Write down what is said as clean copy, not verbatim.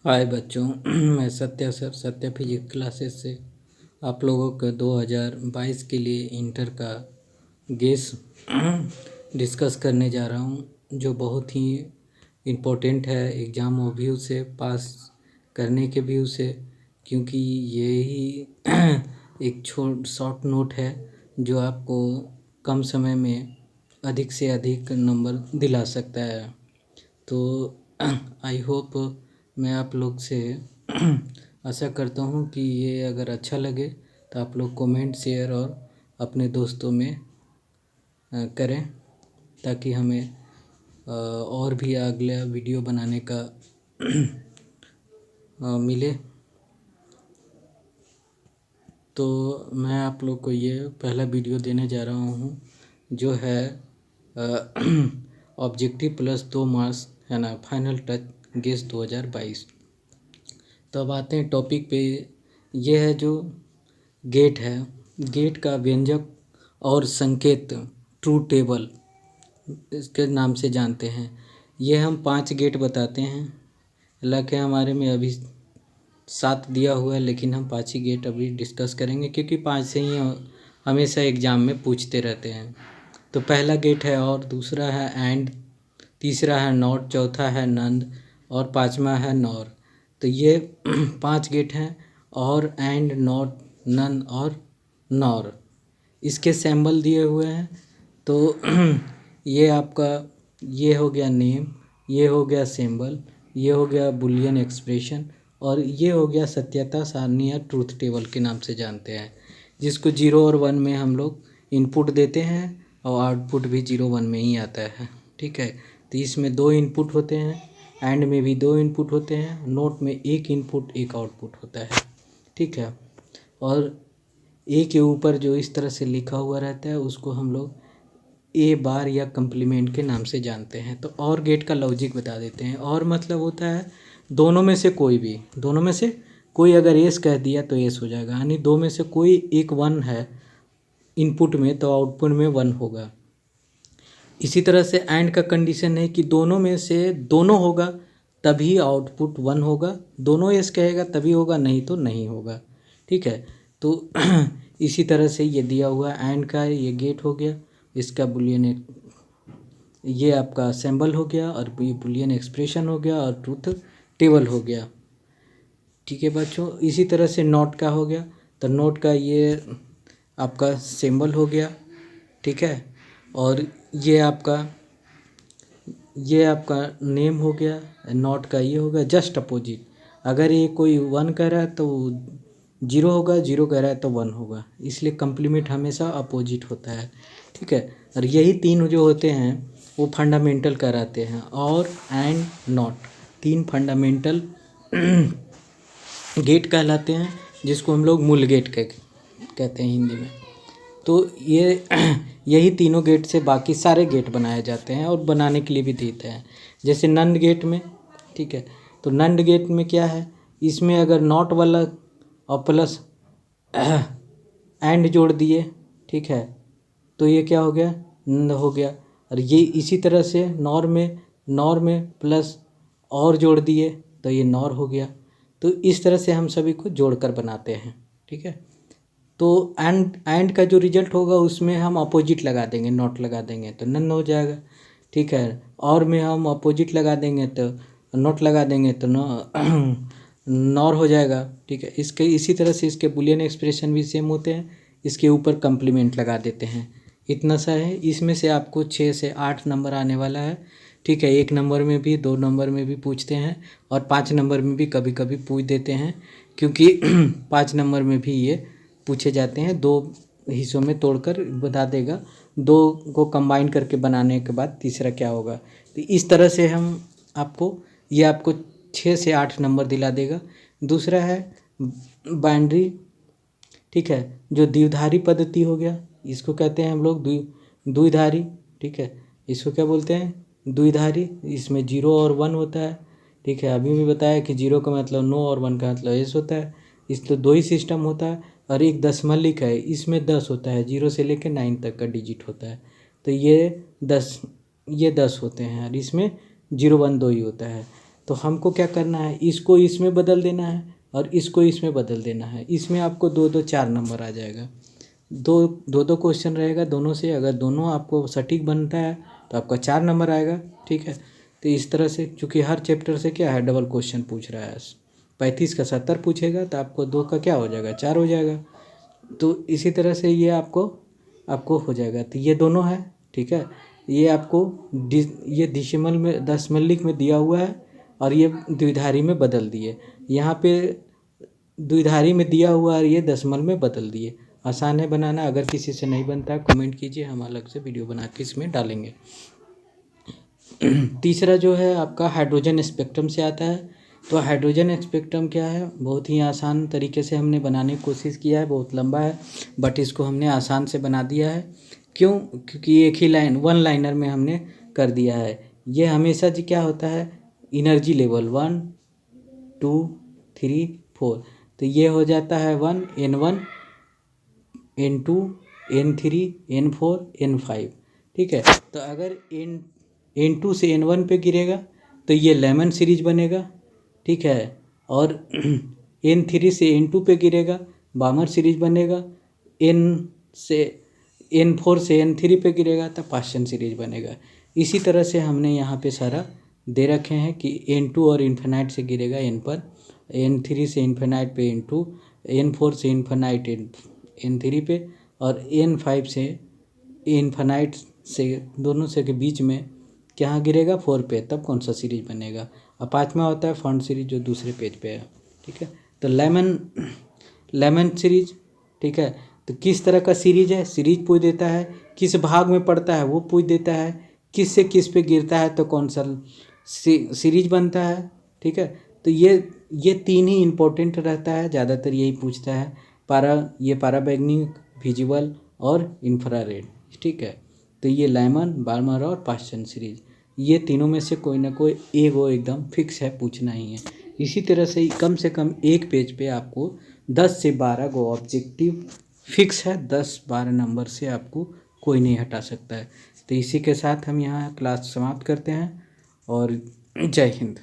हाय बच्चों मैं सत्य सर सत्य फिजिक्स क्लासेस से आप लोगों के 2022 के लिए इंटर का गेस डिस्कस करने जा रहा हूँ, जो बहुत ही इम्पोर्टेंट है एग्ज़ाम व्यू से, पास करने के व्यू से, क्योंकि ये ही एक शॉर्ट नोट है जो आपको कम समय में अधिक से अधिक नंबर दिला सकता है। तो आई होप मैं आप लोग से आशा करता हूँ कि ये अगर अच्छा लगे तो आप लोग कमेंट, शेयर और अपने दोस्तों में करें, ताकि हमें और भी अगला वीडियो बनाने का मिले। तो मैं आप लोग को ये पहला वीडियो देने जा रहा हूँ, जो है ऑब्जेक्टिव प्लस 2 मार्क्स है ना, फाइनल टच गेस 2022। तो अब आते हैं टॉपिक पे। ये है जो गेट है, गेट का व्यंजक और संकेत ट्रूथ टेबल इसके नाम से जानते हैं। ये हम 5 गेट बताते हैं। हालांकि हमारे में अभी 7 दिया हुआ है, लेकिन हम 5 ही गेट अभी डिस्कस करेंगे, क्योंकि 5 से ही हमेशा एग्ज़ाम में पूछते रहते हैं। तो पहला गेट है और, दूसरा है एंड, तीसरा है नॉट, चौथा है नंद और पाँचवा है नॉर। तो ये 5 गेट हैं, और एंड, नॉट, नन और नॉर। इसके सिंबल दिए हुए हैं। तो ये आपका, ये हो गया नेम, ये हो गया सिंबल, ये हो गया बुलियन एक्सप्रेशन, और ये हो गया सत्यता सारणी या ट्रूथ टेबल के नाम से जानते हैं, जिसको 0 और 1 में हम लोग इनपुट देते हैं और आउटपुट भी 0 1 में ही आता है। ठीक है। तो इसमें 2 इनपुट होते हैं, एंड में भी 2 इनपुट होते हैं, नोट में 1 इनपुट 1 आउटपुट होता है। ठीक है। और ए के ऊपर जो इस तरह से लिखा हुआ रहता है, उसको हम लोग ए बार या कम्प्लीमेंट के नाम से जानते हैं। तो और गेट का लॉजिक बता देते हैं। और मतलब होता है दोनों में से कोई भी, दोनों में से कोई अगर एस कह दिया तो एस हो जाएगा, यानी 2 में से कोई एक 1 है इनपुट में, तो आउटपुट में 1 होगा। इसी तरह से एंड का कंडीशन है कि दोनों में से दोनों होगा तभी आउटपुट 1 होगा, दोनों एस कहेगा तभी होगा, नहीं तो नहीं होगा। ठीक है। तो इसी तरह से ये दिया हुआ एंड का ये गेट हो गया, इसका बुलियन, ये आपका सिंबल हो गया, और ये बुलियन एक्सप्रेशन हो गया, और ट्रूथ टेबल हो गया। ठीक है बच्चों। इसी तरह से नोट का हो गया, तो नोट का ये आपका सिंबल हो गया। ठीक है। और ये आपका नेम हो गया, नॉट का ये हो गया जस्ट अपोजिट। अगर ये कोई 1 कह रहा है तो 0 होगा, 0 कह रहा है तो 1 होगा, इसलिए कम्प्लीमेंट हमेशा अपोजिट होता है। ठीक है। और यही 3 जो होते हैं वो फंडामेंटल कहलाते हैं, और एंड नॉट 3 फंडामेंटल गेट कहलाते हैं, जिसको हम लोग मूल गेट कहते हैं हिंदी में। तो ये यही तीनों गेट से बाकी सारे गेट बनाए जाते हैं, और बनाने के लिए भी देते हैं। जैसे नंद गेट में, ठीक है, तो नंद गेट में क्या है, इसमें अगर नॉट वाला और प्लस एंड जोड़ दिए, ठीक है, तो ये क्या हो गया, नंद हो गया। और ये इसी तरह से नॉर में प्लस और जोड़ दिए तो ये नॉर हो गया। तो इस तरह से हम सभी को जोड़कर बनाते हैं। ठीक है। तो एंड का जो रिजल्ट होगा उसमें हम अपोजिट लगा देंगे, नॉट लगा देंगे तो नन हो जाएगा। ठीक है। और में हम अपोजिट लगा देंगे तो नॉट लगा देंगे तो नॉर हो जाएगा। ठीक है। इसके इसी तरह से इसके बुलियन एक्सप्रेशन भी सेम होते हैं, इसके ऊपर कम्प्लीमेंट लगा देते हैं। इतना सा है। इसमें से आपको 6 से 8 नंबर आने वाला है। ठीक है। 1 नंबर में भी, 2 नंबर में भी पूछते हैं, और 5 नंबर में भी कभी कभी पूछ देते हैं, क्योंकि 5 नंबर में भी ये पूछे जाते हैं। 2 हिस्सों में तोड़कर बता देगा, 2 को कंबाइन करके बनाने के बाद तीसरा क्या होगा। तो इस तरह से हम आपको 6 से 8 नंबर दिला देगा। दूसरा है बाइनरी, ठीक है, जो द्विधारी पद्धति हो गया, इसको कहते हैं हम लोग द्विधारी। ठीक है। इसको क्या बोलते हैं, द्विधारी। इसमें 0 और 1 होता है। ठीक है। अभी भी बताया कि 0 का मतलब नो और 1 का मतलब एस होता है। इसलिए 2 ही सिस्टम होता है। और एक दशमलव है, इसमें 10 होता है, 0 से लेकर 9 तक का डिजिट होता है। तो ये 10 होते हैं, और इसमें 0 1 2 ही होता है। तो हमको क्या करना है, इसको इसमें बदल देना है और इसको इसमें बदल देना है। इसमें आपको 2 4 नंबर आ जाएगा। दो क्वेश्चन रहेगा दोनों से, अगर दोनों आपको सटीक बनता है तो आपका 4 नंबर आएगा। ठीक है, तो इस तरह से, चूँकि हर चैप्टर से क्या है, डबल क्वेश्चन पूछ रहा है। 35 का 70 पूछेगा तो आपको 2 का क्या हो जाएगा, 4 हो जाएगा। तो इसी तरह से ये आपको हो जाएगा। तो ये दोनों है। ठीक है, ये आपको ये दशमलव में, दशमलव में दिया हुआ है और ये द्विधारी में बदल दिए। यहाँ पे द्विधारी में दिया हुआ है, ये दशमलव में बदल दिए। आसान है बनाना। अगर किसी से नहीं बनता है कमेंट कीजिए, हम अलग से वीडियो बना के इसमें डालेंगे। तीसरा जो है आपका हाइड्रोजन स्पेक्ट्रम से आता है। तो हाइड्रोजन स्पेक्ट्रम क्या है, बहुत ही आसान तरीके से हमने बनाने की कोशिश किया है। बहुत लंबा है बट इसको हमने आसान से बना दिया है। क्यों? क्योंकि एक ही लाइन, वन लाइनर में हमने कर दिया है। ये हमेशा जी क्या होता है, एनर्जी लेवल 1 2 3 4। तो ये हो जाता है 1 N1 N2 N3 N4 N5। ठीक है, तो अगर N2 से N1 पे गिरेगा तो ये लेमन सीरीज बनेगा। ठीक है, और N3 से N2 पे गिरेगा, बामर सीरीज बनेगा। N4 से N3 पे गिरेगा तो पास्चन सीरीज बनेगा। इसी तरह से हमने यहाँ पे सारा दे रखे हैं कि N2 और इन्फिनाइट से गिरेगा N पर, N3 से इन्फिनाइट पे N2, N4 से इन्फिनाइट N3 पे, और N5 से इन्फिनाइट से दोनों से के बीच में क्या गिरेगा, 4 पे, तब कौन सा सीरीज बनेगा। और पाँचवा होता है फंड सीरीज जो दूसरे पेज पे है। ठीक है, तो लेमन सीरीज। ठीक है, तो किस तरह का सीरीज है, सीरीज पूछ देता है, किस भाग में पड़ता है वो पूछ देता है, किस से किस पे गिरता है तो कौन सा सीरीज बनता है। ठीक है, तो ये 3 ही इम्पोर्टेंट रहता है, ज़्यादातर यही पूछता है। पाराबैंगनी, विजिबल और इंफ्रारेड। ठीक है, तो ये लेमन, बार्मर और पास्चन सीरीज, ये तीनों में से कोई ना कोई एक वो एकदम फिक्स है, पूछना ही है। इसी तरह से कम एक पेज पे आपको 10 से 12 गो ऑब्जेक्टिव फिक्स है। 10-12 नंबर से आपको कोई नहीं हटा सकता है। तो इसी के साथ हम यहाँ क्लास समाप्त करते हैं और जय हिंद।